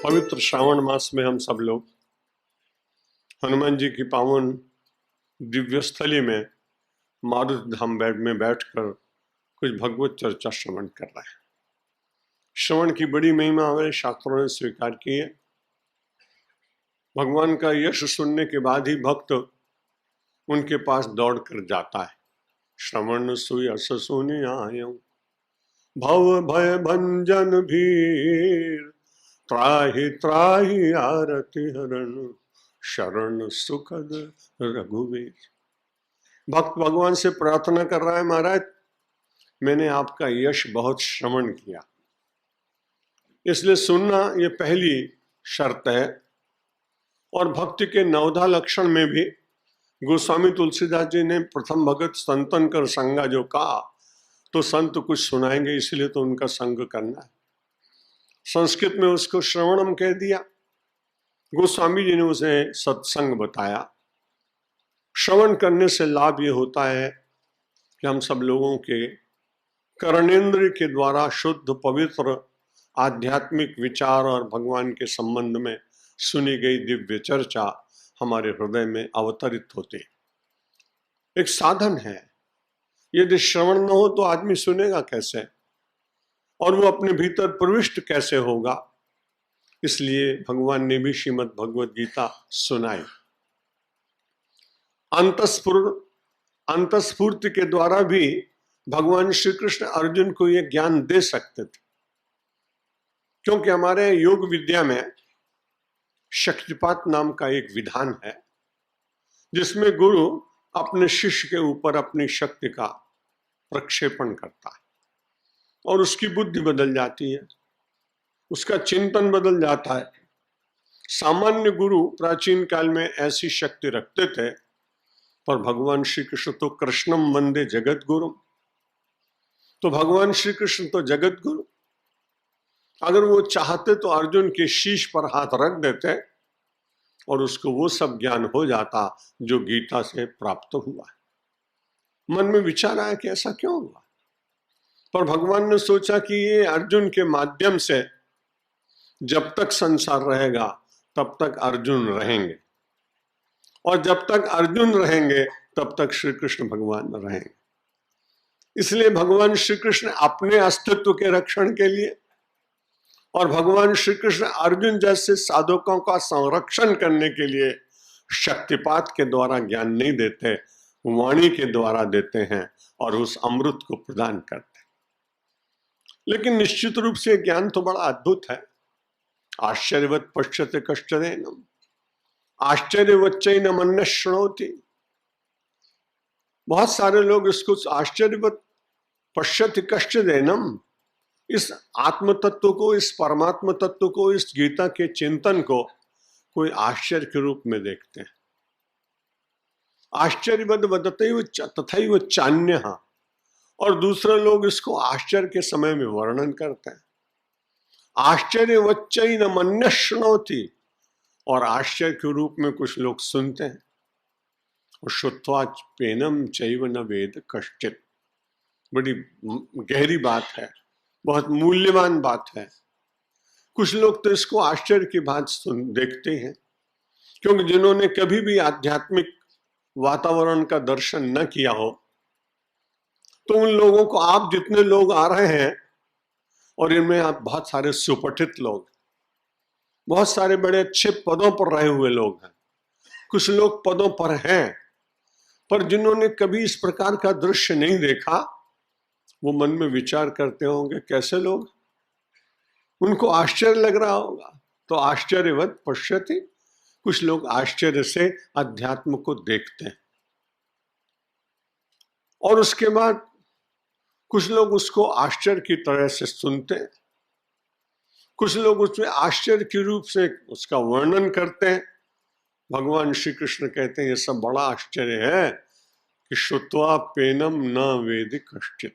पवित्र श्रावण मास में हम सब लोग हनुमान जी की पावन दिव्य स्थली में मारुति धाम में बैठकर कुछ भगवत चर्चा श्रवण कर रहे हैं। श्रवण की बड़ी महिमा हमारे शास्त्रों ने स्वीकार की है। भगवान का यश सुनने के बाद ही भक्त उनके पास दौड़ कर जाता है। श्रवण सुयस सुनि आयो भव भय भंजन भीर त्राहि त्राहि आरति हरण शरण सुखद रघुवीर। भक्त भगवान से प्रार्थना कर रहा है, महाराज मैंने आपका यश बहुत श्रवण किया, इसलिए सुनना ये पहली शर्त है। और भक्ति के नवधा लक्षण में भी गोस्वामी तुलसीदास जी ने प्रथम भगत संतन कर संगा जो कहा, तो संत कुछ सुनाएंगे इसलिए तो उनका संग करना है। संस्कृत में उसको श्रवणम कह दिया। गोस्वामी जी ने उसे सत्संग बताया। श्रवण करने से लाभ ये होता है कि हम सब लोगों के कर्णेंद्र के द्वारा शुद्ध पवित्र आध्यात्मिक विचार और भगवान के संबंध में सुनी गई दिव्य चर्चा हमारे हृदय में अवतरित होती। एक साधन है। यदि श्रवण न हो तो आदमी सुनेगा कैसे और वो अपने भीतर प्रविष्ट कैसे होगा। इसलिए भगवान ने भी श्रीमद् भगवद गीता सुनाई। अंतस्फूर्ति के द्वारा भी भगवान श्री कृष्ण अर्जुन को यह ज्ञान दे सकते थे, क्योंकि हमारे योग विद्या में शक्तिपात नाम का एक विधान है जिसमें गुरु अपने शिष्य के ऊपर अपनी शक्ति का प्रक्षेपण करता है और उसकी बुद्धि बदल जाती है, उसका चिंतन बदल जाता है। सामान्य गुरु प्राचीन काल में ऐसी शक्ति रखते थे, पर भगवान श्री कृष्ण तो कृष्णम वंदे जगत गुरु, तो भगवान श्री कृष्ण तो जगत गुरु। अगर वो चाहते तो अर्जुन के शीश पर हाथ रख देते और उसको वो सब ज्ञान हो जाता जो गीता से प्राप्त हुआ। मन में विचार आया कि ऐसा क्यों हुआ, पर भगवान ने सोचा कि ये अर्जुन के माध्यम से जब तक संसार रहेगा तब तक अर्जुन रहेंगे, और जब तक अर्जुन रहेंगे तब तक श्री कृष्ण भगवान रहेंगे। इसलिए भगवान श्री कृष्ण अपने अस्तित्व के रक्षण के लिए और भगवान श्री कृष्ण अर्जुन जैसे साधकों का संरक्षण करने के लिए शक्तिपात के द्वारा ज्ञान नहीं देते, वाणी के द्वारा देते हैं और उस अमृत को प्रदान करते। लेकिन निश्चित रूप से ज्ञान तो बड़ा अद्भुत है। आश्चर्यवत पश्यते कष्टदेनम आश्चर्यवच्चैनम अन्य शृणोति। बहुत सारे लोग इसको आश्चर्यवत पश्यति कष्टदेनम, इस आत्म तत्व को, इस परमात्म तत्व को, इस गीता के चिंतन को कोई आश्चर्य के रूप में देखते हैं। आश्चर्यवद वदतैव तथैव चान्यः, और दूसरे लोग इसको आश्चर्य के समय में वर्णन करते हैं। आश्चर्यवच्चैनम अन्यः शृणोति, और आश्चर्य के रूप में कुछ लोग सुनते हैं। श्रुत्वा पेनम चैव न वेद कश्चित्, बड़ी गहरी बात है, बहुत मूल्यवान बात है। कुछ लोग तो इसको आश्चर्य की बात देखते हैं, क्योंकि जिन्होंने कभी भी आध्यात्मिक वातावरण का दर्शन न किया हो, तो उन लोगों को, आप जितने लोग आ रहे हैं और इनमें आप बहुत सारे सुपठित लोग, बहुत सारे बड़े अच्छे पदों पर रहे हुए लोग हैं। कुछ लोग पदों पर हैं, पर जिन्होंने कभी इस प्रकार का दृश्य नहीं देखा, वो मन में विचार करते होंगे कैसे लोग, उनको आश्चर्य लग रहा होगा। तो आश्चर्यवत पश्यति, कुछ लोग आश्चर्य से अध्यात्म को देखते हैं और उसके बाद कुछ लोग उसको आश्चर्य की तरह से सुनते हैं। कुछ लोग उसमें आश्चर्य के रूप से उसका वर्णन करते हैं। भगवान श्री कृष्ण कहते हैं ये सब बड़ा आश्चर्य है कि श्रुत्वा पेनम न वेद कश्चित्।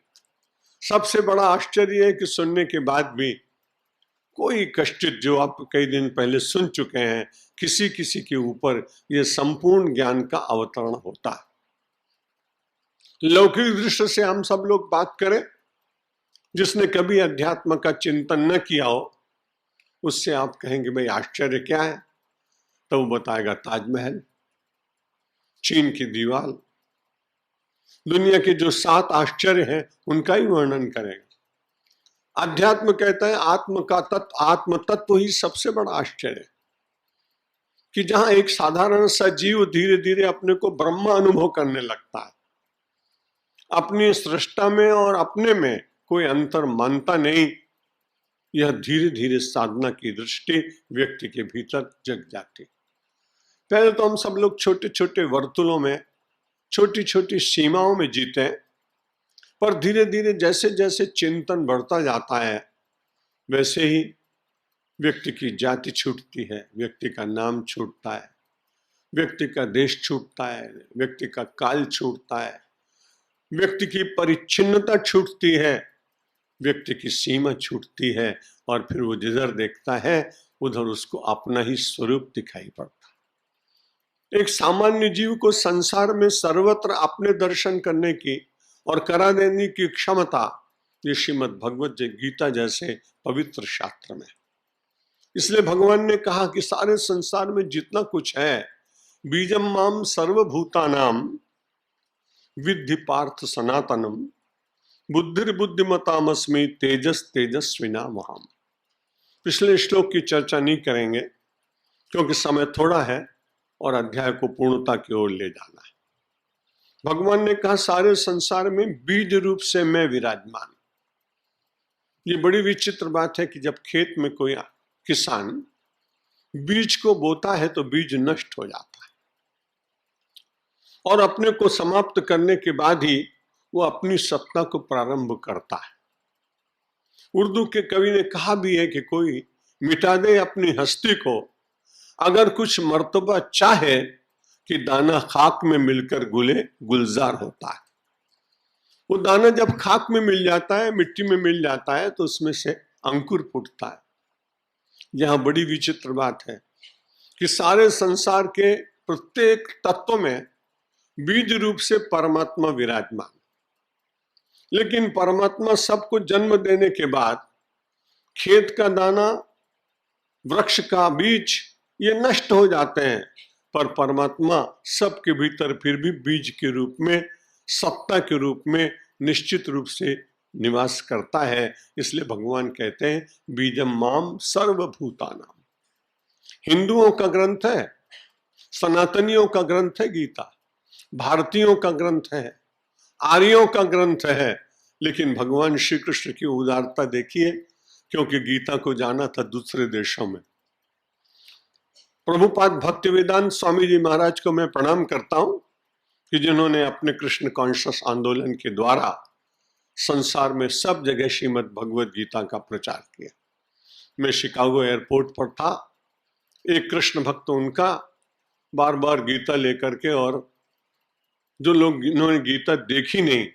सबसे बड़ा आश्चर्य है कि सुनने के बाद भी कोई कष्टित, जो आप कई दिन पहले सुन चुके हैं, किसी किसी के ऊपर यह संपूर्ण ज्ञान का अवतरण होता है। लौकिक दृष्टि से हम सब लोग बात करें, जिसने कभी अध्यात्म का चिंतन न किया हो, उससे आप कहेंगे भाई आश्चर्य क्या है, तो वो बताएगा ताजमहल, चीन की दीवार, दुनिया के जो 7 आश्चर्य हैं उनका ही वर्णन करेगा। अध्यात्म कहता है आत्म तत्व ही सबसे बड़ा आश्चर्य है, कि जहां एक साधारण सा जीव धीरे धीरे अपने को ब्रह्म अनुभव करने लगता है, अपनी सृष्टा में और अपने में कोई अंतर मानता नहीं, यह धीरे धीरे साधना की दृष्टि व्यक्ति के भीतर जग जाती। पहले तो हम सब लोग छोटे छोटे वर्तुलों में, छोटी छोटी सीमाओं में जीते हैं, पर धीरे धीरे जैसे जैसे चिंतन बढ़ता जाता है वैसे ही व्यक्ति की जाति छूटती है, व्यक्ति का नाम छूटता है, व्यक्ति का देश छूटता है, व्यक्ति का काल छूटता है, व्यक्ति की परिच्छिन्नता छूटती है, व्यक्ति की सीमा छूटती है, और फिर वो जिधर देखता है उधर उसको अपना ही स्वरूप दिखाई पड़ता है। एक सामान्य जीव को संसार में सर्वत्र अपने दर्शन करने की और करा देने की क्षमता ये श्रीमद् भगवत गीता जैसे पवित्र शास्त्र में। इसलिए भगवान ने कहा कि सारे संसार में जितना कुछ है, बीजम माम सर्वभूतानाम विद्धि पार्थ सनातनम बुद्धिर्बुद्धिमतामस्मि तेजस तेजस्विना वहाम। पिछले श्लोक की चर्चा नहीं करेंगे क्योंकि समय थोड़ा है और अध्याय को पूर्णता की ओर ले जाना है। भगवान ने कहा सारे संसार में बीज रूप से मैं विराजमान। ये बड़ी विचित्र बात है कि जब खेत में कोई किसान बीज को बोता है तो बीज नष्ट हो जाता है, और अपने को समाप्त करने के बाद ही वो अपनी सत्ता को प्रारंभ करता है। उर्दू के कवि ने कहा भी है कि कोई मिटा दे अपनी हस्ती को, अगर कुछ मर्तबा चाहे कि दाना खाक में मिलकर गुलजार होता है। वो दाना जब खाक में मिल जाता है, मिट्टी में मिल जाता है, तो उसमें से अंकुर फूटता है। यहां बड़ी विचित्र बात है कि सारे संसार के प्रत्येक तत्व में बीज रूप से परमात्मा विराजमान, लेकिन परमात्मा सबको जन्म देने के बाद खेत का दाना, वृक्ष का बीज ये नष्ट हो जाते हैं, पर परमात्मा सबके भीतर फिर भी बीज के रूप में, सत्ता के रूप में निश्चित रूप से निवास करता है। इसलिए भगवान कहते हैं बीजम माम सर्वभूतानाम। हिंदुओं का ग्रंथ है, सनातनियों का ग्रंथ है गीता, भारतीयों का ग्रंथ है, आर्यों का ग्रंथ है, लेकिन भगवान श्री कृष्ण की उदारता देखिए, क्योंकि गीता को जाना था दूसरे देशों में। प्रभुपाद भक्तिवेदांत स्वामी जी महाराज को मैं प्रणाम करता हूं कि जिन्होंने अपने कृष्ण कॉन्शियस आंदोलन के द्वारा संसार में सब जगह श्रीमद् भगवद गीता का प्रचार किया। मैं शिकागो एयरपोर्ट पर था, एक कृष्ण भक्त उनका बार बार गीता लेकर के, और जो लोग इन्होंने गीता देखी नहीं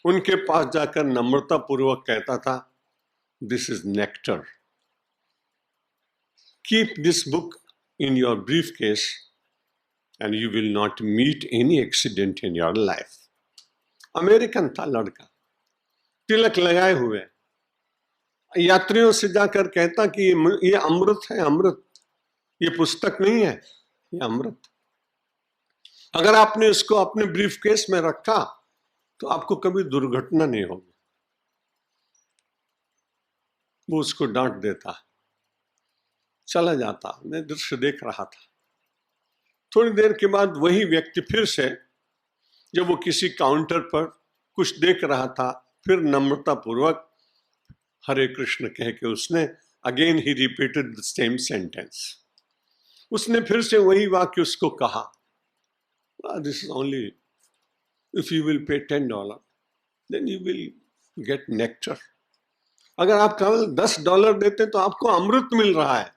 उनके पास जाकर नम्रता पूर्वक कहता था, this is nectar, keep this book in your briefcase and you will not meet any accident in your life। American था लड़का, तिलक लगाए हुए, यात्रियों से जाकर कहता कि ये अमृत है, अमृत, ये पुस्तक नहीं है, ये अमृत। अगर आपने इसको अपने ब्रीफकेस में रखा तो आपको कभी दुर्घटना नहीं होगी। वो उसको डांट देता, चला जाता। मैं दृश्य देख रहा था। थोड़ी देर के बाद वही व्यक्ति फिर से, जब वो किसी काउंटर पर कुछ देख रहा था, फिर नम्रता पूर्वक हरे कृष्ण कह के उसने अगेन ही रिपीटेड द सेम सेंटेंस। उसने फिर से वही वाक्य उसको कहा, this is only if you will pay $10 then you will get nectar. अगर आप केवल $10 देते तो आपको अमृत मिल रहा है।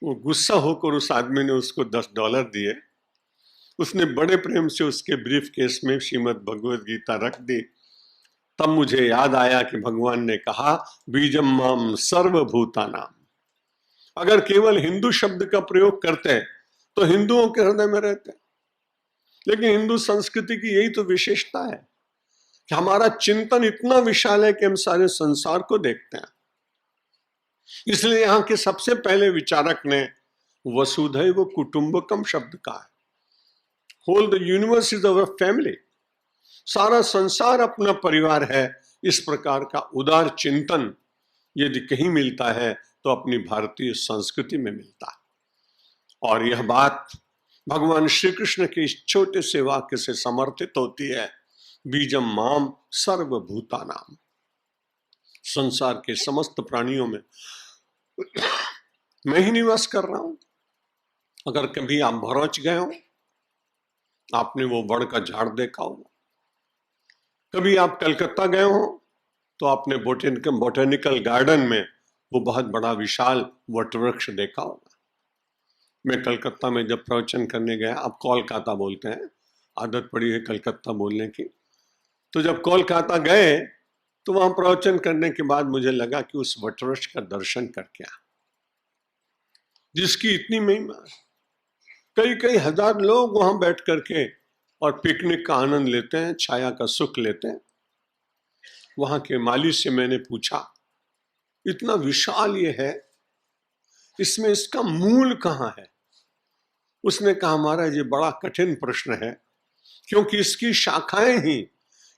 वो गुस्सा होकर उस आदमी ने उसको $10 दिए। उसने बड़े प्रेम से उसके ब्रीफ केस में श्रीमद् भगवद गीता रख दी। तब मुझे याद आया कि भगवान ने कहा बीजम माम सर्वभूतानाम। अगर केवल हिंदू शब्द का प्रयोग करते तो हिंदुओं के हृदय में रहते, लेकिन हिंदू संस्कृति की यही तो विशेषता है कि हमारा चिंतन इतना विशाल है कि हम सारे संसार को देखते हैं। इसलिए यहाँ के सबसे पहले विचारक ने वसुधैव कुटुंबकम शब्द कहा है। Whole the universe is our family, सारा संसार अपना परिवार है। इस प्रकार का उदार चिंतन यदि कहीं मिलता है तो अपनी भारतीय संस्कृति में मिलता है। और यह बात भगवान श्री कृष्ण के इस छोटे से वाक्य से समर्थित होती है, बीजम माम सर्वभूतानाम। संसार के समस्त प्राणियों में मैं ही निवास कर रहा हूं। अगर कभी आप भरोच गए हो, आपने वो बड़ का झाड़ देखा होगा। कभी आप कलकत्ता गए हो तो आपने बोटेनिकल गार्डन में वो बहुत बड़ा विशाल वटवृक्ष देखा होगा। मैं कलकत्ता में जब प्रवचन करने गया, आप कोलकाता बोलते हैं, आदत पड़ी है कलकत्ता बोलने की, तो जब कोलकाता गए तो वहां प्रवचन करने के बाद मुझे लगा कि उस वटवृक्ष का दर्शन करके आ, जिसकी इतनी महिमा, कई कई हजार लोग वहां बैठ करके और पिकनिक का आनंद लेते हैं, छाया का सुख लेते हैं। वहां के माली से मैंने पूछा, इतना विशाल ये है, इसमें इसका मूल कहाँ है? उसने कहा, महाराज ये बड़ा कठिन प्रश्न है, क्योंकि इसकी शाखाएं ही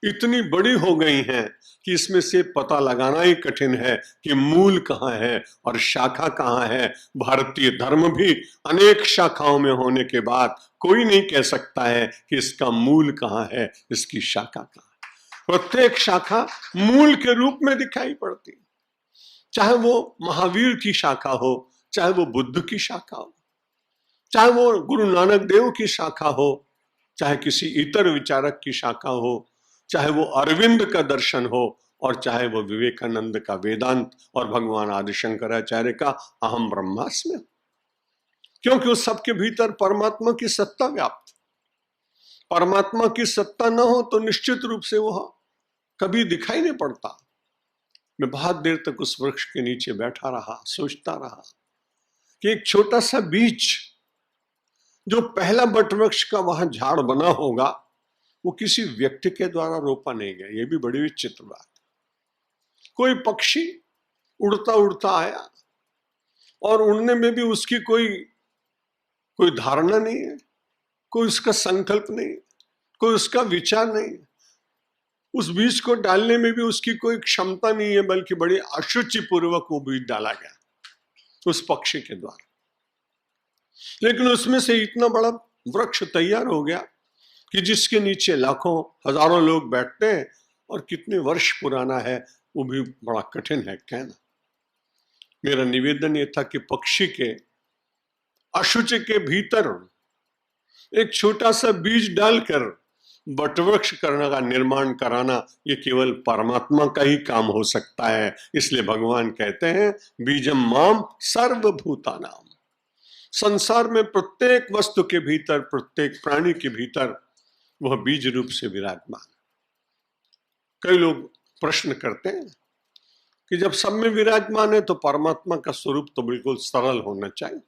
इतनी बड़ी हो गई हैं कि इसमें से पता लगाना ही कठिन है कि मूल कहाँ है और शाखा कहाँ है। भारतीय धर्म भी अनेक शाखाओं में होने के बाद कोई नहीं कह सकता है कि इसका मूल कहाँ है, इसकी शाखा कहाँ है। प्रत्येक शाखा मूल के रूप में दिखाई पड़ती, चाहे वो महावीर की शाखा हो, चाहे वो बुद्ध की शाखा हो, चाहे वो गुरु नानक देव की शाखा हो, चाहे किसी इतर विचारक की शाखा हो, चाहे वो अरविंद का दर्शन हो, और चाहे वो विवेकानंद का वेदांत और भगवान आदि शंकराचार्य का अहम ब्रह्मास्मि, क्योंकि उस सबके भीतर परमात्मा की सत्ता व्याप्त। परमात्मा की सत्ता न हो तो निश्चित रूप से वह कभी दिखाई नहीं पड़ता। मैं बहुत देर तक उस वृक्ष के नीचे बैठा रहा, सोचता रहा कि एक छोटा सा बीज जो पहला वटवृक्ष का वहां झाड़ बना होगा, वो किसी व्यक्ति के द्वारा रोपा नहीं गया। ये भी बड़ी विचित्र बात। कोई पक्षी उड़ता उड़ता आया और उड़ने में भी उसकी कोई धारणा नहीं है, कोई उसका संकल्प नहीं, कोई उसका विचार नहीं, उस बीज को डालने में भी उसकी कोई क्षमता नहीं है, बल्कि बड़ी अशुचि पूर्वक वो बीज डाला गया उस पक्षी के द्वारा। लेकिन उसमें से इतना बड़ा वृक्ष तैयार हो गया कि जिसके नीचे लाखों हजारों लोग बैठते हैं, और कितने वर्ष पुराना है वो भी बड़ा कठिन है कहना। मेरा निवेदन ये था कि पक्षी के अशुचि के भीतर एक छोटा सा बीज डालकर वटवृक्ष करने का निर्माण कराना, ये केवल परमात्मा का ही काम हो सकता है। इसलिए भगवान कहते हैं, बीजम माम सर्वभूतानाम। संसार में प्रत्येक वस्तु के भीतर, प्रत्येक प्राणी के भीतर वह बीज रूप से विराजमान। कई लोग प्रश्न करते हैं कि जब सब में विराजमान है तो परमात्मा का स्वरूप तो बिल्कुल सरल होना चाहिए,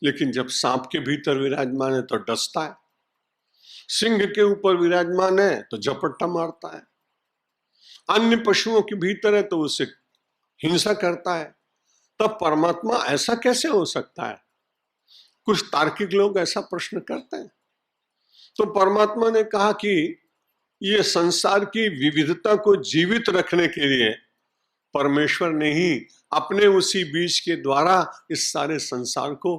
लेकिन जब सांप के भीतर विराजमान है तो डसता है, सिंह के ऊपर विराजमान है तो झपट्टा मारता है, अन्य पशुओं के भीतर है तो उसे हिंसा करता है, तब परमात्मा ऐसा कैसे हो सकता है? कुछ तार्किक लोग ऐसा प्रश्न करते हैं। तो परमात्मा ने कहा कि ये संसार की विविधता को जीवित रखने के लिए परमेश्वर ने ही अपने उसी बीज के द्वारा इस सारे संसार को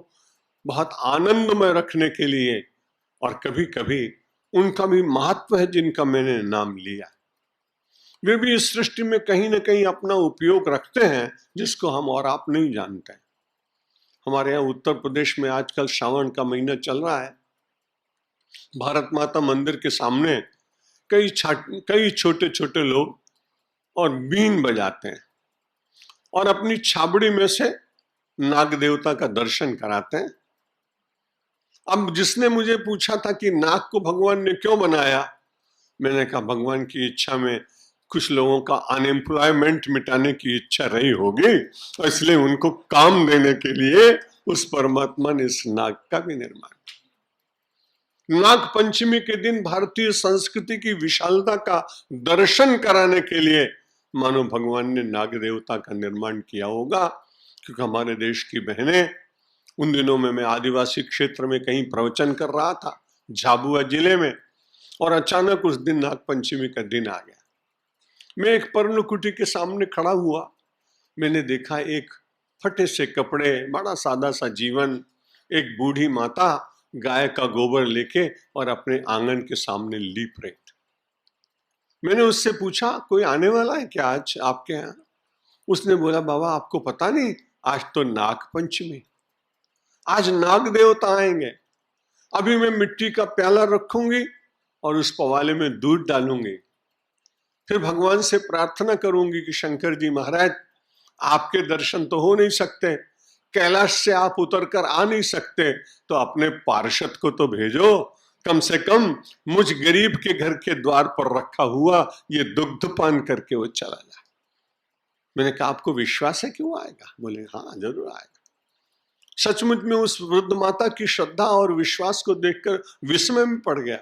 बहुत आनंदमय रखने के लिए, और कभी कभी उनका भी महत्व है जिनका मैंने नाम लिया, वे भी इस सृष्टि में कहीं ना कहीं अपना उपयोग रखते हैं जिसको हम और आप नहीं जानते। हमारे यहाँ उत्तर प्रदेश में आजकल श्रावण का महीना चल रहा है। भारत माता मंदिर के सामने कई छोटे छोटे लोग और बीन बजाते हैं और अपनी छाबड़ी में से नाग देवता का दर्शन कराते हैं। अब जिसने मुझे पूछा था कि नाग को भगवान ने क्यों बनाया, मैंने कहा भगवान की इच्छा में कुछ लोगों का अनएम्प्लॉयमेंट मिटाने की इच्छा रही होगी, और इसलिए उनको काम देने के लिए उस परमात्मा ने इस नाग का भी निर्माण किया। नाग पंचमी के दिन भारतीय संस्कृति की विशालता का दर्शन कराने के लिए मानो भगवान ने नाग देवता का निर्माण किया होगा। क्योंकि हमारे देश की बहनें, उन दिनों में मैं आदिवासी क्षेत्र में कहीं प्रवचन कर रहा था झाबुआ जिले में, और अचानक उस दिन नागपंचमी का दिन आ गया। मैं एक पर्णकुटी के सामने खड़ा हुआ, मैंने देखा एक फटे से कपड़े, बड़ा सादा सा जीवन, एक बूढ़ी माता गाय का गोबर लेके और अपने आंगन के सामने लीप रही थी। मैंने उससे पूछा, कोई आने वाला है क्या आज आपके यहाँ? उसने बोला, बाबा आपको पता नहीं, आज तो नाग पंचमी, आज नाग देवता आएंगे। अभी मैं मिट्टी का प्याला रखूंगी और उस पवाले में दूध डालूंगी, फिर भगवान से प्रार्थना करूंगी कि शंकर जी महाराज, आपके दर्शन तो हो नहीं सकते, कैलाश से आप उतर कर आ नहीं सकते, तो अपने पार्षद को तो भेजो, कम से कम मुझ गरीब के घर के द्वार पर रखा हुआ ये दुग्ध पान करके वो चला जाए। मैंने कहा, आपको विश्वास है कि वो आएगा? बोले, हाँ जरूर आएगा। सचमुच में उस वृद्ध माता की श्रद्धा और विश्वास को देखकर विस्मय में पड़ गया।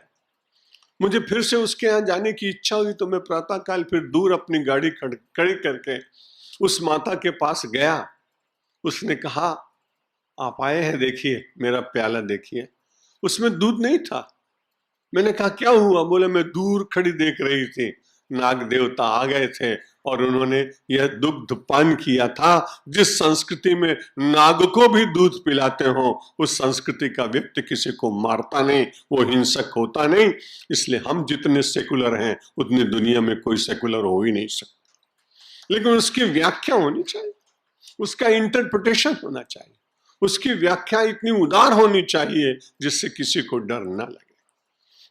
मुझे फिर से उसके यहाँ जाने की इच्छा हुई, तो मैं प्रातःकाल फिर दूर अपनी गाड़ी खड़ी करके उस माता के पास गया। उसने कहा, आप आए हैं, देखिए मेरा प्याला देखिए। उसमें दूध नहीं था। मैंने कहा, क्या हुआ? बोले, मैं दूर खड़ी देख रही थी, नाग देवता आ गए थे और उन्होंने यह दुग्ध पान किया था। जिस संस्कृति में नाग को भी दूध पिलाते हो, उस संस्कृति का व्यक्ति किसी को मारता नहीं, वो हिंसक होता नहीं। इसलिए हम जितने सेकुलर हैं उतनी दुनिया में कोई सेकुलर हो ही नहीं सकता। लेकिन उसकी व्याख्या होनी चाहिए, उसका इंटरप्रिटेशन होना चाहिए, उसकी व्याख्या इतनी उदार होनी चाहिए जिससे किसी को डर न लगे।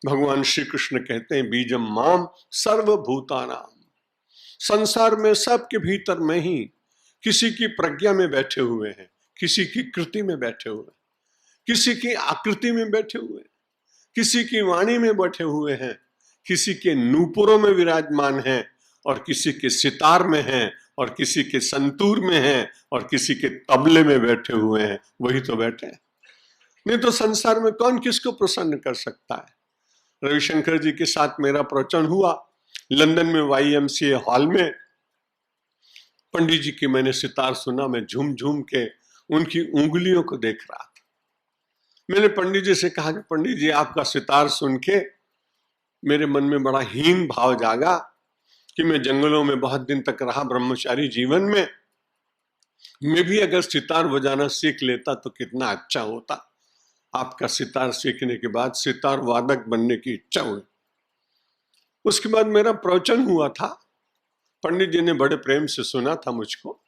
भगवान श्री कृष्ण कहते हैं, बीजम माम सर्वभूतानाम, संसार में सबके भीतर में ही किसी की प्रज्ञा में बैठे हुए हैं, किसी की कृति में बैठे हुए हैं, किसी की आकृति में बैठे हुए हैं, किसी की वाणी में बैठे हुए हैं, किसी के नूपुरों में विराजमान हैं, और किसी के सितार में हैं, और किसी के संतूर में हैं, और किसी के तबले में बैठे हुए हैं। वही तो बैठे हैं, नहीं तो संसार में कौन किसको प्रसन्न कर सकता है। रविशंकर जी के साथ मेरा प्रवचन हुआ लंदन में YMCA हॉल में। पंडित जी की मैंने सितार सुना, मैं झूम झूम के उनकी उंगलियों को देख रहा था। मैंने पंडित जी से कहा कि पंडित जी, आपका सितार सुन के मेरे मन में बड़ा हीन भाव जागा कि मैं जंगलों में बहुत दिन तक रहा ब्रह्मचारी जीवन में, मैं भी अगर सितार बजाना सीख लेता तो कितना अच्छा होता। आपका सितार सीखने के बाद सितार वादक बनने की इच्छा हुई। उसके बाद मेरा प्रवचन हुआ था, पंडित जी ने बड़े प्रेम से सुना था मुझको।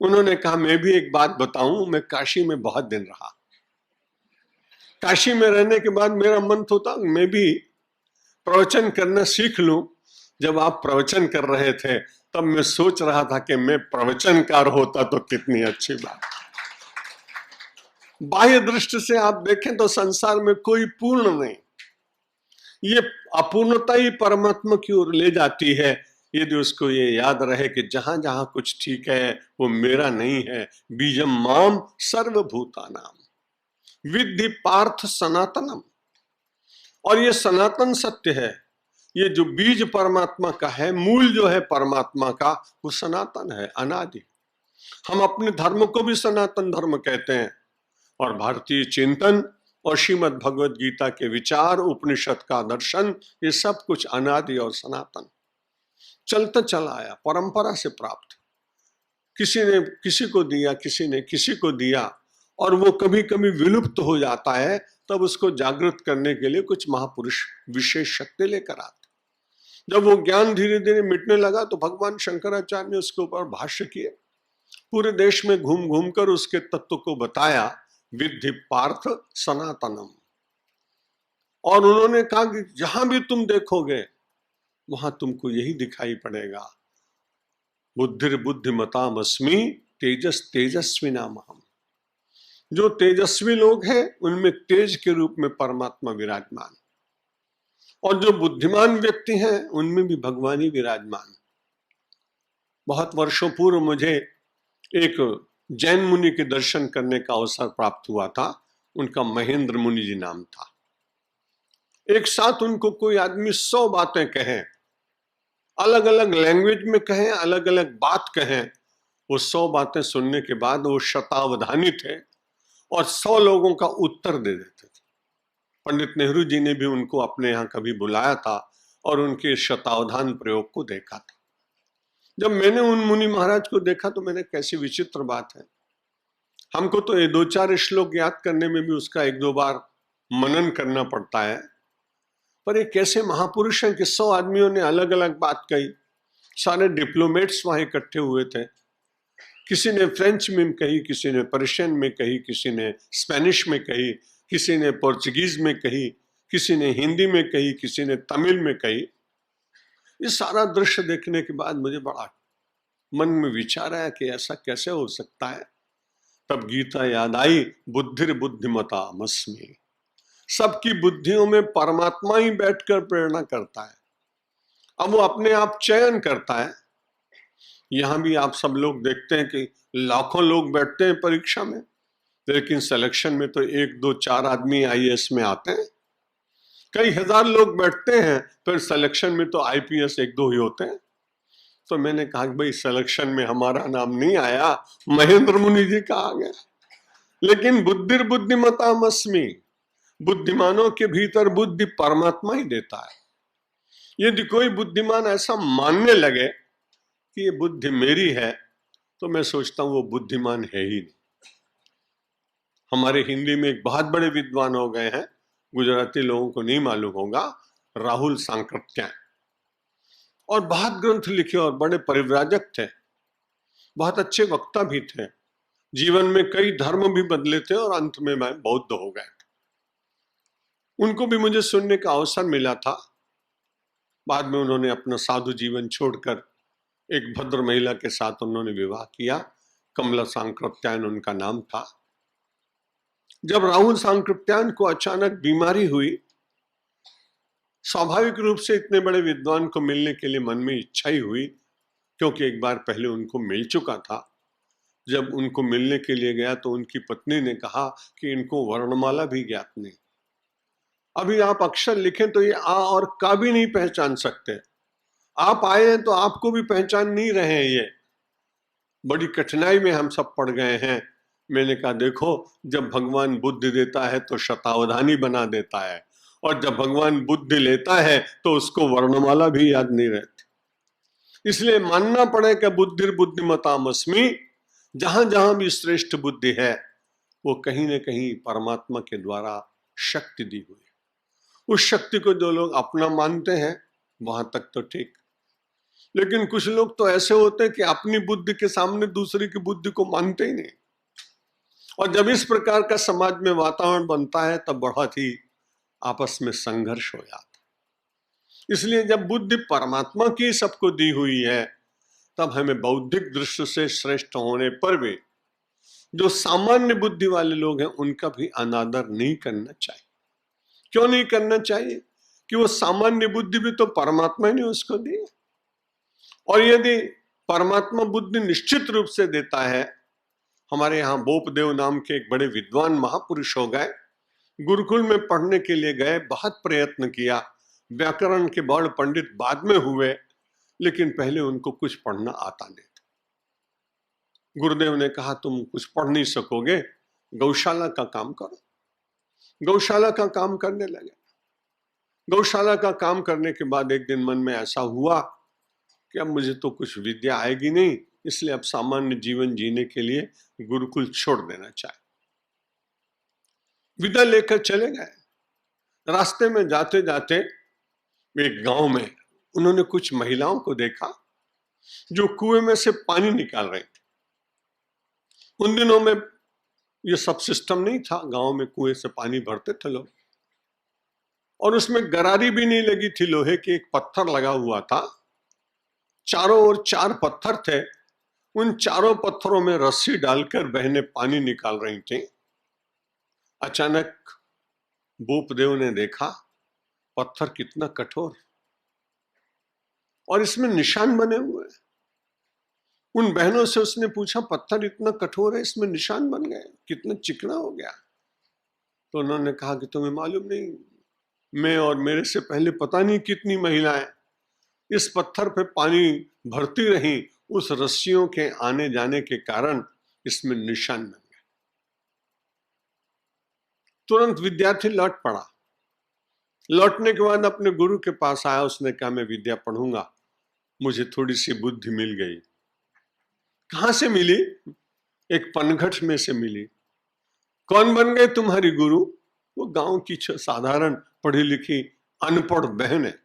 उन्होंने कहा, मैं भी एक बात बताऊं, मैं काशी में बहुत दिन रहा। काशी में रहने के बाद मेरा मन होता मैं भी प्रवचन करना सीख लूं। जब आप प्रवचन कर रहे थे तब मैं सोच रहा था कि मैं प्रवचनकार होता तो कितनी अच्छी बात। बाह्य दृष्टि से आप देखें तो संसार में कोई पूर्ण नहीं, ये अपूर्णता ही परमात्मा की ओर ले जाती है, यदि उसको ये याद रहे कि जहां जहां कुछ ठीक है वो मेरा नहीं है। बीजम माम सर्वभूतानाम विद्धि पार्थ सनातनम, और ये सनातन सत्य है। ये जो बीज परमात्मा का है, मूल जो है परमात्मा का, वो सनातन है, अनादि। हम अपने धर्म को भी सनातन धर्म कहते हैं, और भारतीय चिंतन और श्रीमद् भगवद गीता के विचार, उपनिषद का दर्शन, ये सब कुछ अनादि और सनातन चलता चला आया, परंपरा से प्राप्त। किसी ने किसी को दिया, किसी ने किसी को दिया, और वो कभी कभी विलुप्त हो जाता है। तब उसको जागृत करने के लिए कुछ महापुरुष विशेष शक्ति लेकर आते। जब वो ज्ञान धीरे धीरे मिटने लगा तो भगवान शंकराचार्य ने उसके ऊपर भाष्य किए, पूरे देश में घूम घूम कर उसके तत्व को बताया, विद्धि पार्थ सनातनम। और उन्होंने कहा कि जहां भी तुम देखोगे वहां तुमको यही दिखाई पड़ेगा, बुद्धिर बुद्धिमताम अस्मि तेजस तेजस्वी नाम हम। जो तेजस्वी लोग हैं उनमें तेज के रूप में परमात्मा विराजमान, और जो बुद्धिमान व्यक्ति हैं उनमें भी भगवान ही विराजमान। बहुत वर्षों पूर्व मुझे एक जैन मुनि के दर्शन करने का अवसर प्राप्त हुआ था। उनका महेंद्र मुनि जी नाम था। एक साथ उनको कोई आदमी 100 बातें कहे, अलग अलग लैंग्वेज में कहें, अलग अलग बात कहें, वो 100 बातें सुनने के बाद वो शतावधानी थे और 100 लोगों का उत्तर दे देते थे। पंडित नेहरू जी ने भी उनको अपने यहाँ कभी बुलाया था और उनके शतावधान प्रयोग को देखा था। जब मैंने उन मुनि महाराज को देखा तो मैंने कैसी विचित्र बात है, हमको तो ये 2-4 श्लोक याद करने में भी उसका 1-2 बार मनन करना पड़ता है, पर ये कैसे महापुरुष हैं कि 100 आदमियों ने अलग अलग बात कही। सारे डिप्लोमेट्स वहां इकट्ठे हुए थे, किसी ने फ्रेंच में कही, किसी ने पर्शियन में कही, किसी ने स्पेनिश में कही, किसी ने पोर्चुगीज में कही, किसी ने हिंदी में कही, किसी ने तमिल में कही। ये सारा दृश्य देखने के बाद मुझे बड़ा मन में विचार आया कि ऐसा कैसे हो सकता है। तब गीता याद आई, बुद्धिर बुद्धिमतामस्मि। सबकी बुद्धियों में परमात्मा ही बैठकर प्रेरणा करता है। अब वो अपने आप चयन करता है। यहां भी आप सब लोग देखते हैं कि लाखों लोग बैठते हैं परीक्षा में, लेकिन सिलेक्शन में तो 1-2-4 आदमी आईएएस में आते हैं। कई हजार लोग बैठते हैं, फिर सिलेक्शन में तो आईपीएस 1-2 ही होते हैं। तो मैंने कहा कि भाई सिलेक्शन में हमारा नाम नहीं आया, महेंद्र मुनि जी का आ गया। लेकिन बुद्धिर बुद्धिमतामस्मि, बुद्धिमानों के भीतर बुद्धि परमात्मा ही देता है। यदि कोई बुद्धिमान ऐसा मानने लगे कि ये बुद्धि मेरी है, तो मैं सोचता हूं वो बुद्धिमान है ही नहीं। हमारे हिंदी में एक बहुत बड़े विद्वान हो गए हैं, गुजराती लोगों को नहीं मालूम होगा, राहुल सांकृत्यायन, और बहुत ग्रंथ लिखे और बड़े परिव्राजक थे, बहुत अच्छे वक्ता भी थे, जीवन में कई धर्म भी बदले थे और अंत में बौद्ध हो गए थे। उनको भी मुझे सुनने का अवसर मिला था। बाद में उन्होंने अपना साधु जीवन छोड़कर एक भद्र महिला के साथ उन्होंने विवाह किया, कमला सांकृत्यायन उनका नाम था। जब राहुल सांकृत्यायन को अचानक बीमारी हुई, स्वाभाविक रूप से इतने बड़े विद्वान को मिलने के लिए मन में इच्छा ही हुई, क्योंकि एक बार पहले उनको मिल चुका था। जब उनको मिलने के लिए गया तो उनकी पत्नी ने कहा कि इनको वर्णमाला भी ज्ञात नहीं, अभी आप अक्षर लिखें तो ये आ और का भी नहीं पहचान सकते, आप आए हैं तो आपको भी पहचान नहीं रहे हैं, ये बड़ी कठिनाई में हम सब पड़ गए हैं। मैंने कहा देखो, जब भगवान बुद्धि देता है तो शतावधानी बना देता है, और जब भगवान बुद्धि लेता है तो उसको वर्णमाला भी याद नहीं रहती। इसलिए मानना पड़े कि बुद्धिर बुद्धिमतामस्मि, जहां जहां भी श्रेष्ठ बुद्धि है वो कहीं न कहीं परमात्मा के द्वारा शक्ति दी हुई है। उस शक्ति को जो लोग अपना मानते हैं वहां तक तो ठीक, लेकिन कुछ लोग तो ऐसे होते हैं कि अपनी बुद्धि के सामने दूसरे की बुद्धि को मानते ही नहीं। और जब इस प्रकार का समाज में वातावरण बनता है तब बहुत ही आपस में संघर्ष हो जाता है। इसलिए जब बुद्धि परमात्मा की सबको दी हुई है, तब हमें बौद्धिक दृष्टि से श्रेष्ठ होने पर भी जो सामान्य बुद्धि वाले लोग हैं उनका भी अनादर नहीं करना चाहिए। क्यों नहीं करना चाहिए? कि वो सामान्य बुद्धि भी तो परमात्मा ने उसको दी, और यदि परमात्मा बुद्धि निश्चित रूप से देता है। हमारे यहाँ बोपदेव नाम के एक बड़े विद्वान महापुरुष हो गए, गुरुकुल में पढ़ने के लिए गए, बहुत प्रयत्न किया, व्याकरण के बड़ पंडित बाद में हुए, लेकिन पहले उनको कुछ पढ़ना आता नहीं था। गुरुदेव ने कहा तुम कुछ पढ़ नहीं सकोगे, गौशाला का काम करो। गौशाला का काम करने लगे। गौशाला का काम करने के बाद एक दिन मन में ऐसा हुआ कि अब मुझे तो कुछ विद्या आएगी नहीं, इसलिए अब सामान्य जीवन जीने के लिए गुरुकुल छोड़ देना चाहिए। विदा लेकर चले गए। रास्ते में जाते जाते एक गांव में उन्होंने कुछ महिलाओं को देखा जो कुएं में से पानी निकाल रही थी। उन दिनों में ये सब सिस्टम नहीं था, गांव में कुएं से पानी भरते थे लोग, और उसमें गरारी भी नहीं लगी थी, लोहे की एक पत्थर लगा हुआ था, चारों ओर 4 पत्थर थे। उन चारों पत्थरों में रस्सी डालकर बहनें पानी निकाल रही थी। अचानक बोपदेव ने देखा पत्थर कितना कठोर और इसमें निशान बने हुए हैं। उन बहनों से उसने पूछा पत्थर इतना कठोर है, इसमें निशान बन गए, कितना चिकना हो गया। तो उन्होंने कहा कि तुम्हें मालूम नहीं, मैं और मेरे से पहले पता नहीं कितनी महिलाएं इस पत्थर पे पानी भरती रही, उस रस्सियों के आने जाने के कारण इसमें निशान बन गए। तुरंत विद्यार्थी लौट पड़ा। लौटने के बाद अपने गुरु के पास आया, उसने कहा मैं विद्या पढ़ूंगा, मुझे थोड़ी सी बुद्धि मिल गई। कहां से मिली? एक पनघट में से मिली। कौन बन गए तुम्हारी गुरु? वो गांव की साधारण पढ़ी लिखी अनपढ़ बहन है।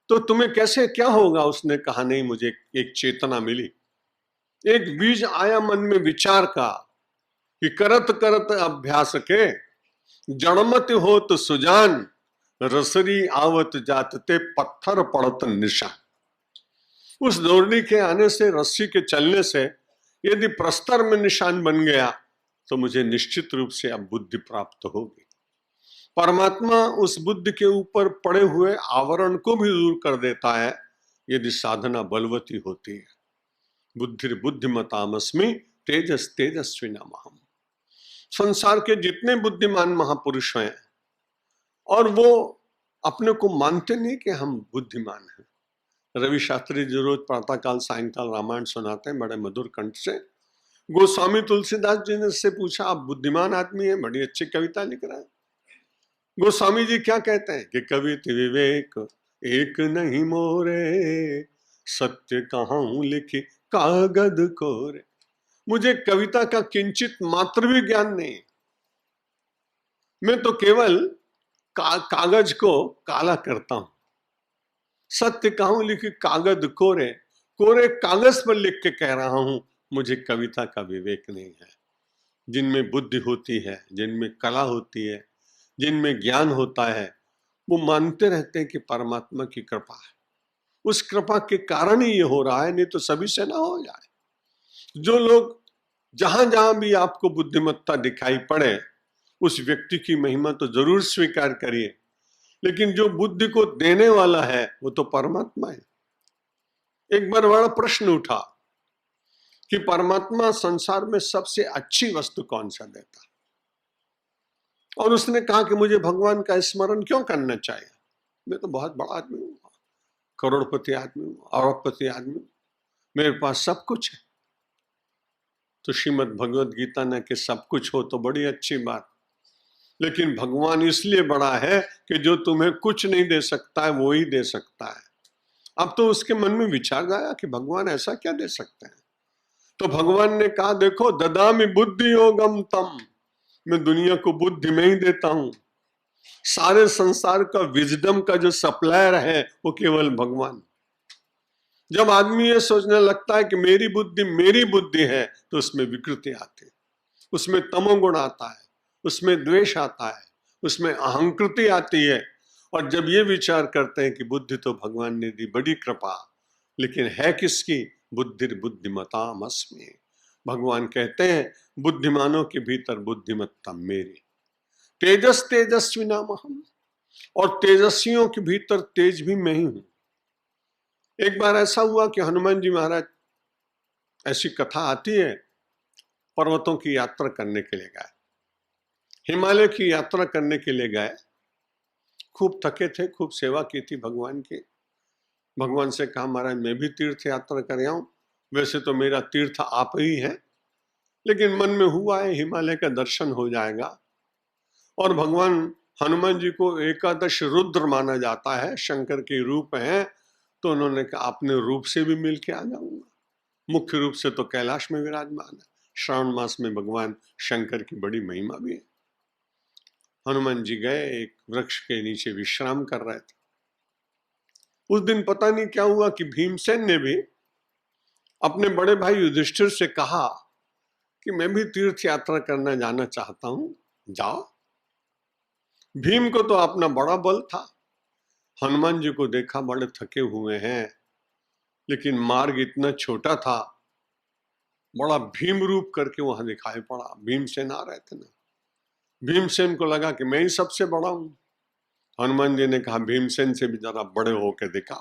तो तुम्हें कैसे क्या होगा? उसने कहा नहीं, मुझे एक चेतना मिली, एक बीज आया मन में विचार का कि करत करत अभ्यास के जड़मत होत सुजान, रसरी आवत जातते पत्थर पड़त निशान। उस दौड़नी के आने से, रस्सी के चलने से यदि प्रस्तर में निशान बन गया तो मुझे निश्चित रूप से अब बुद्धि प्राप्त होगी। परमात्मा उस बुद्धि के ऊपर पड़े हुए आवरण को भी दूर कर देता है यदि साधना बलवती होती है। बुद्धि बुद्धिमतामस्मि तेजस तेजस्विनामहम्। संसार के जितने बुद्धिमान महापुरुष हैं और वो अपने को मानते नहीं कि हम बुद्धिमान हैं। रवि शास्त्री जी रोज प्रातःकाल सायंकाल रामायण सुनाते हैं बड़े मधुर कंठ से। गोस्वामी तुलसीदास जी ने से पूछा, आप बुद्धिमान आदमी हैं, बड़ी अच्छी कविता लिख रहे हैं। गोस्वामी जी क्या कहते हैं कि कवित विवेक एक नहीं मोरे, सत्य कहां लिखी कागद कोरे। मुझे कविता का किंचित मात्र भी ज्ञान नहीं, मैं तो केवल कागज को काला करता हूं। सत्य कहां लिखी कागज कोरे, कोरे कागज पर लिख के कह रहा हूं मुझे कविता का विवेक नहीं है। जिनमें बुद्धि होती है, जिनमें कला होती है, जिनमें ज्ञान होता है, वो मानते रहते हैं कि परमात्मा की कृपा है। उस कृपा के कारण ही ये हो रहा है, नहीं तो सभी से ना हो जाए। जो लोग जहां जहां भी आपको बुद्धिमत्ता दिखाई पड़े, उस व्यक्ति की महिमा तो जरूर स्वीकार करिए, लेकिन जो बुद्धि को देने वाला है वो तो परमात्मा है। एक बार बड़ा प्रश्न उठा कि परमात्मा संसार में सबसे अच्छी वस्तु कौन सा देता, और उसने कहा कि मुझे भगवान का स्मरण क्यों करना चाहिए, मैं तो बहुत बड़ा आदमी हूं, करोड़पति आदमी हूं, अरबपति आदमी हूं, मेरे पास सब कुछ है। तो श्रीमद् भगवद गीता ने कि सब कुछ हो तो बड़ी अच्छी बात, लेकिन भगवान इसलिए बड़ा है कि जो तुम्हें कुछ नहीं दे सकता है वो ही दे सकता है। अब तो उसके मन में विचार आया कि भगवान ऐसा क्या दे सकते हैं। तो भगवान ने कहा, देखो ददामि बुद्धि योगम तम, मैं दुनिया को बुद्धि में ही देता हूं। सारे संसार का विजडम का जो सप्लायर है वो केवल भगवान। जब आदमी ये सोचने लगता है कि मेरी बुद्धि है, तो उसमें विकृति आती है, उसमें तमोगुण आता है, उसमें द्वेष आता है, उसमें अहंकृति आती है। और जब ये विचार करते हैं कि बुद्धि तो भगवान ने दी, बड़ी कृपा, लेकिन है किसकी? बुद्धिर बुद्धिमतामस्मि। भगवान कहते हैं बुद्धिमानों के भीतर बुद्धिमत्ता मेरी। तेजस तेजस्विनामहम्, और तेजस्वियों के भीतर तेज भी मैं ही हूं। एक बार ऐसा हुआ कि हनुमान जी महाराज, ऐसी कथा आती है, पर्वतों की यात्रा करने के लिए गए, हिमालय की यात्रा करने के लिए गए। खूब थके थे, खूब सेवा की थी भगवान की। भगवान से कहा, महाराज मैं भी तीर्थ यात्रा कर आऊं, वैसे तो मेरा तीर्थ आप ही है, लेकिन मन में हुआ है हिमालय का दर्शन हो जाएगा। और भगवान हनुमान जी को एकादश रुद्र माना जाता है, शंकर के रूप हैं, तो उन्होंने कहा अपने रूप से भी मिल के आ जाऊंगा। मुख्य रूप से तो कैलाश में विराजमान है, श्रावण मास में भगवान शंकर की बड़ी महिमा भी है। हनुमान जी गए, एक वृक्ष के नीचे विश्राम कर रहे थे। उस दिन पता नहीं क्या हुआ कि भीमसेन ने भी अपने बड़े भाई युधिष्ठिर से कहा कि मैं भी तीर्थ यात्रा करना जाना चाहता हूं, जाओ। भीम को तो अपना बड़ा बल था। हनुमान जी को देखा बड़े थके हुए हैं, लेकिन मार्ग इतना छोटा था, बड़ा भीम रूप करके वहां दिखाई पड़ा। भीमसेन आ रहे थे ना, भीमसेन को लगा कि मैं ही सबसे बड़ा हूं। हनुमान जी ने कहा भीमसेन से भी जरा बड़े होकर दिखा।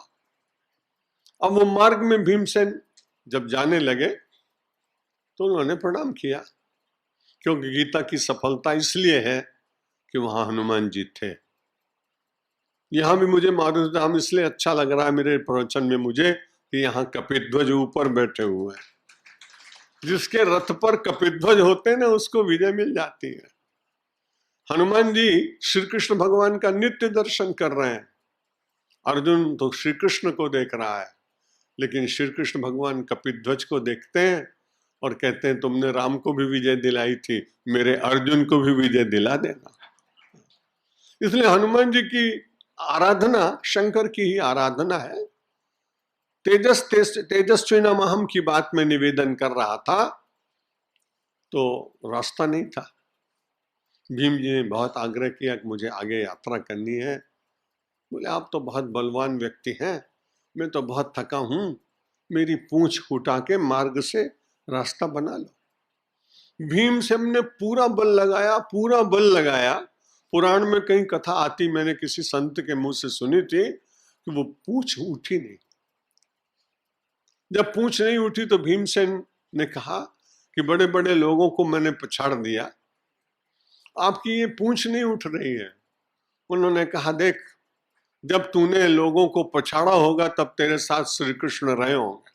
अब वो मार्ग में भीमसेन जब जाने लगे तो उन्होंने प्रणाम किया, क्योंकि गीता की सफलता इसलिए है कि वहां हनुमान जी थे। यहां भी मुझे माधुर्यधाम इसलिए अच्छा लग रहा है मेरे प्रवचन में, मुझे कि यहाँ कपिध्वज ऊपर बैठे हुए हैं। जिसके रथ पर कपिध्वज होते हैं ना, उसको विजय मिल जाती है। हनुमान जी श्री कृष्ण भगवान का नित्य दर्शन कर रहे हैं। अर्जुन तो श्री कृष्ण को देख रहा है, लेकिन श्री कृष्ण भगवान कपिध्वज को देखते हैं और कहते हैं तुमने राम को भी विजय दिलाई थी, मेरे अर्जुन को भी विजय दिला देना। इसलिए हनुमान जी की आराधना शंकर की ही आराधना है। तेजस्वी नमः की बात में निवेदन कर रहा था तो रास्ता नहीं था। भीम जी ने बहुत आग्रह किया कि मुझे आगे यात्रा करनी है। बोले आप तो बहुत बलवान व्यक्ति हैं, मैं तो बहुत थका हूं, मेरी पूंछ उठा के मार्ग से रास्ता बना लो। भीमसेन ने पूरा बल लगाया, पूरा बल लगाया। पुराण में कहीं कथा आती, मैंने किसी संत के मुंह से सुनी थी कि वो पूंछ उठी नहीं। जब पूंछ नहीं उठी तो भीमसेन ने कहा कि बड़े बड़े लोगों को मैंने पछाड़ दिया, आपकी ये पूंछ नहीं उठ रही है। उन्होंने कहा देख, जब तूने लोगों को पछाड़ा होगा तब तेरे साथ श्री कृष्ण रहे होंगे।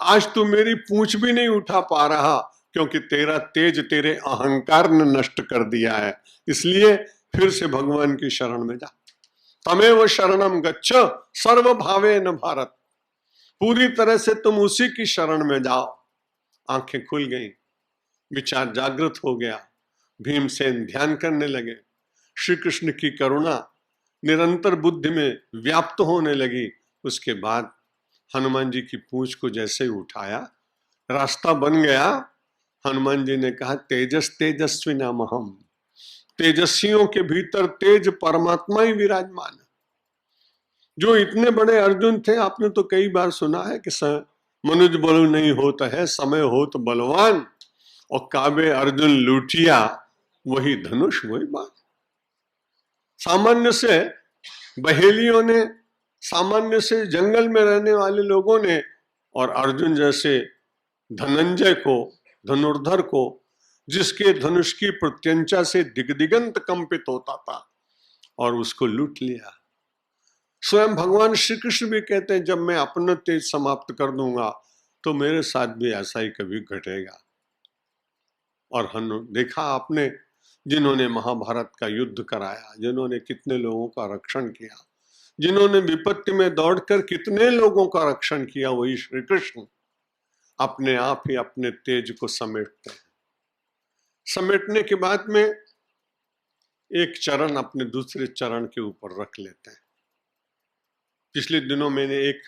आज तू मेरी पूंछ भी नहीं उठा पा रहा क्योंकि तेरा तेज तेरे अहंकार ने नष्ट कर दिया है। इसलिए फिर से भगवान की शरण में जा। तमेव शरणम गच्छ सर्व भावे न भारत। पूरी तरह से तुम उसी की शरण में जाओ। आंखें खुल गई, विचार जागृत हो गया। भीमसेन ध्यान करने लगे। श्री कृष्ण की करुणा निरंतर बुद्धि में व्याप्त होने लगी। उसके बाद हनुमान जी की पूंछ को जैसे ही उठाया, रास्ता बन गया। हनुमान जी ने कहा तेजस्वी नामहम। तेजस्वियों के भीतर तेज परमात्मा ही विराजमान है। जो इतने बड़े अर्जुन थे, आपने तो कई बार सुना है कि मनुज बल नहीं होता है, समय हो तो बलवान, और काबे अर्जुन लूटिया वही धनुष वही बाण। सामान्य से बहेलियों ने, सामान्य से जंगल में रहने वाले लोगों ने, और अर्जुन जैसे धनंजय को, धनुर्धर को, जिसके धनुष की प्रत्यंचा से दिगदिगंत कंपित होता था, और उसको लूट लिया। स्वयं भगवान श्री कृष्ण भी कहते हैं जब मैं अपना तेज समाप्त कर दूंगा तो मेरे साथ भी ऐसा ही कभी घटेगा। और देखा आपने, जिन्होंने महाभारत का युद्ध कराया, जिन्होंने कितने लोगों का रक्षण किया, जिन्होंने विपत्ति में दौड़कर कितने लोगों का रक्षण किया, वही श्री कृष्ण अपने आप ही अपने तेज को समेटते हैं। समेटने के बाद में एक चरण अपने दूसरे चरण के ऊपर रख लेते हैं। पिछले दिनों मैंने एक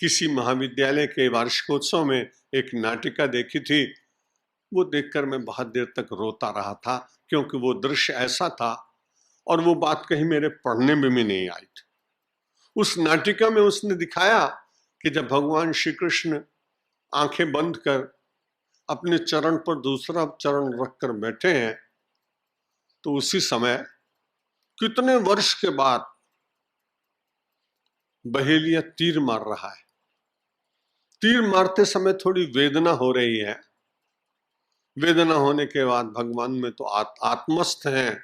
किसी महाविद्यालय के वार्षिकोत्सव में एक नाटिका देखी थी। वो देखकर मैं बहुत देर तक रोता रहा था, क्योंकि वो दृश्य ऐसा था और वो बात कहीं मेरे पढ़ने में भी नहीं आई थी। उस नाटिका में उसने दिखाया कि जब भगवान श्री कृष्ण आंखें बंद कर अपने चरण पर दूसरा चरण रखकर बैठे हैं, तो उसी समय कितने वर्ष के बाद बहेलिया तीर मार रहा है। तीर मारते समय थोड़ी वेदना हो रही है। वेदना होने के बाद भगवान में तो आत्मस्थ हैं,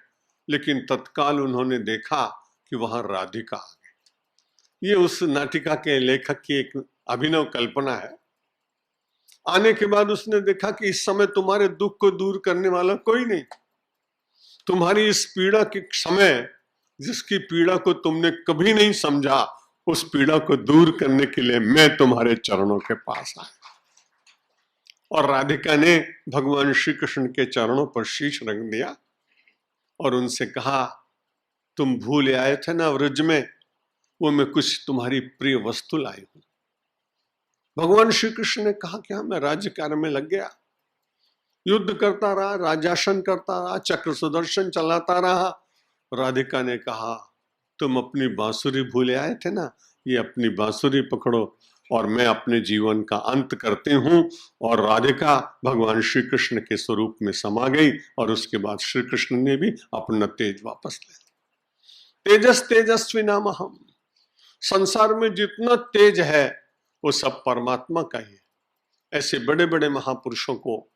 लेकिन तत्काल उन्होंने देखा कि वहां राधिका आ गई। ये उस नाटिका के लेखक की एक अभिनव कल्पना है। आने के बाद उसने देखा कि इस समय तुम्हारे दुख को दूर करने वाला कोई नहीं। तुम्हारी इस पीड़ा के समय, जिसकी पीड़ा को तुमने कभी नहीं समझा, उस पीड़ा को दूर करने के लिए मैं तुम्हारे चरणों के पास आया। और राधिका ने भगवान श्री कृष्ण के चरणों पर शीश रख दिया और उनसे कहा, तुम भूल आए थे ना व्रज में, वो मैं कुछ तुम्हारी प्रिय वस्तु लाई हूं। भगवान श्री कृष्ण ने कहा कि हाँ, मैं राज्य कार्य में लग गया, युद्ध करता रहा, राजासन करता रहा, चक्र सुदर्शन चलाता रहा। राधिका ने कहा, तुम अपनी बांसुरी भूले आए थे ना, ये अपनी बांसुरी पकड़ो और मैं अपने जीवन का अंत करती हूं। और राधिका भगवान श्री कृष्ण के स्वरूप में समा गई और उसके बाद श्री कृष्ण ने भी अपना तेज वापस ले। तेजस्वी नामहम। संसार में जितना तेज है वो सब परमात्मा का ही है। ऐसे बड़े बड़े महापुरुषों को,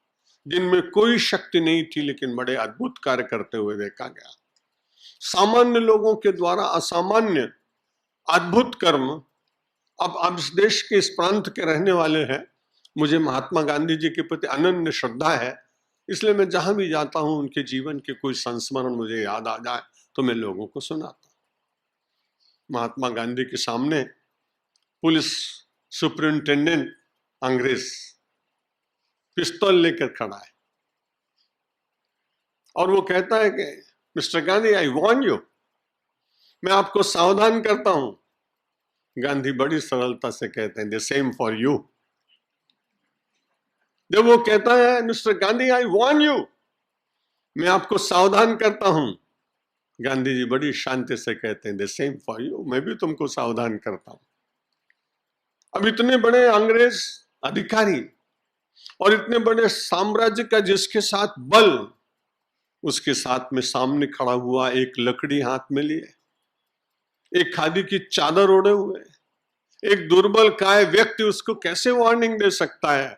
जिनमें कोई शक्ति नहीं थी लेकिन बड़े अद्भुत कार्य करते हुए देखा गया। सामान्य लोगों के द्वारा असामान्य अद्भुत कर्म अब आप इस देश के इस प्रांत के रहने वाले हैं, मुझे महात्मा गांधी जी के प्रति अनन्य श्रद्धा है, इसलिए मैं जहां भी जाता हूं उनके जीवन के कोई संस्मरण मुझे याद आ जाए तो मैं लोगों को सुनाता हूं। महात्मा गांधी के सामने पुलिस सुपरिंटेंडेंट अंग्रेज पिस्तौल लेकर खड़ा है और वो कहता है कि mister Gandhi, I warn you, मैं आपको सावधान करता हूं। गांधी बड़ी सरलता से कहते हैं, द सेम फॉर यू। जब वो कहता है mister Gandhi, I warn you, मैं आपको सावधान करता हूं, गांधी जी बड़ी शांति से कहते हैं, द सेम फॉर यू, मैं भी तुमको सावधान करता हूं। अब इतने बड़े अंग्रेज अधिकारी और इतने बड़े साम्राज्य का जिसके साथ बल, उसके साथ में सामने खड़ा हुआ एक लकड़ी हाथ में लिए, एक खादी की चादर ओढ़े हुए, एक दुर्बल काय व्यक्ति उसको कैसे वार्निंग दे सकता है?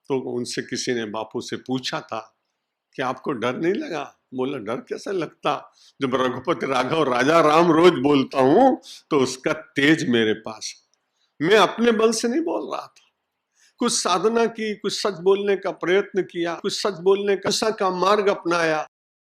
तो उनसे किसी ने बापू से पूछा था कि आपको डर नहीं लगा? बोला, डर कैसे लगता, जब रघुपति राघव राजा राम रोज बोलता हूं तो उसका तेज मेरे पास है। मैं अपने बल से नहीं बोल रहा था, कुछ साधना की, कुछ सच बोलने का प्रयत्न किया, कुछ सच बोलने का मार्ग अपनाया,